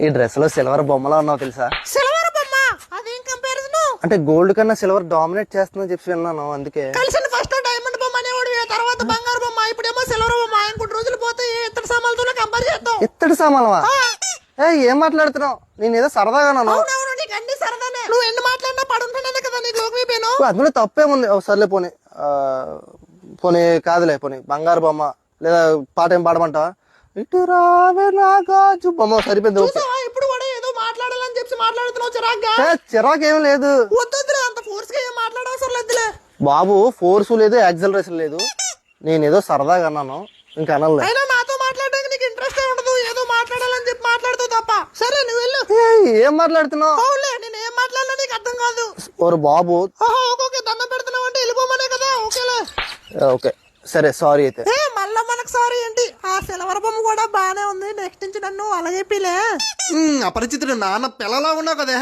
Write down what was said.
ఈ డ్రెస్ లో సిల్వర్ బొమ్మలా ఉన్నావు తెలుసా? సిల్వర్ బొమ్మ అదేం కంపారిజన్? అంటే గోల్డ్ కన్నా సిల్వర్ డామినేట్ చేస్తుందని చెప్పి విన్నాను, అందుకే. కలిసిన ఫస్ట్ డైమండ్ బొమ్మ అనేవాడు, తర్వాత బంగారు బొమ్మ, ఇప్పుడేమో సిల్వర్ బొమ్మ. ఇంకొన్ని రోజులు పోతే ఇతర సామాన్లతో కంపేర్ చేద్దాం. ఇత్తడి సామానవా? ఏం మాట్లాడుతున్నావు? నేను ఏదో సరదాగా అన్నాను. అవునవును, నీకు అన్ని సరదానే. నువ్వు ఎన్ని మాట్లాడినా పడుంటున్నానే కదా నీకు లోకమైపోయాను. అందులో తప్పేముంది? సర్లే పోనీ, పోనీ కాదులే, పోనీ బంగారు బొమ్మ లేదా పాట ఏం పాడమంటావా? ఇటు రావే నా గాజు బొమ్మ సరిపోయింది. ఓకే. చూసావా, ఇప్పుడు కూడా ఏదో మాట్లాడాలని చెప్పి మాట్లాడుతున్నావు చిరాగ్గా. చిరాకు ఏం లేదు వద్దులే, అంత ఫోర్స్ గా ఏం మాట్లాడవసరం లేదులే బాబు. ఫోర్స్ లేదు, యాక్సలరేషన్ లేదు. నేను ఏదో సరదాగా అన్నాను, ఇంకా అనలే. అయినా నాతో మాట్లాడడానికి నీకు ఇంట్రెస్ట్ ఉండదు, ఏదో మాట్లాడాలని చెప్పి మాట్లాడుతావు తప్ప. సరే నువ్వు వెళ్ళు. ఏం మాట్లాడుతున్నావు? అవునులే, నేను ఏం మాట్లాడినా నీకు అర్థం కాదు. ఓరు బాబు. ఓకే, దండం పెడుతున్నావు అంటే వెళ్ళిపోమనే కదా. ఓకేలే. ఓకే సరే, సారీ అయితే. మళ్ళా మనకు సారీ ఏంటి? ఆ సిల్వర్ బొమ్మ కూడా బానే ఉంది. నెక్స్ట్ నుంచి నన్ను అలాగే పిలే. అపరిచితుడు నాన్న పిల్లలా ఉన్నావు కదా.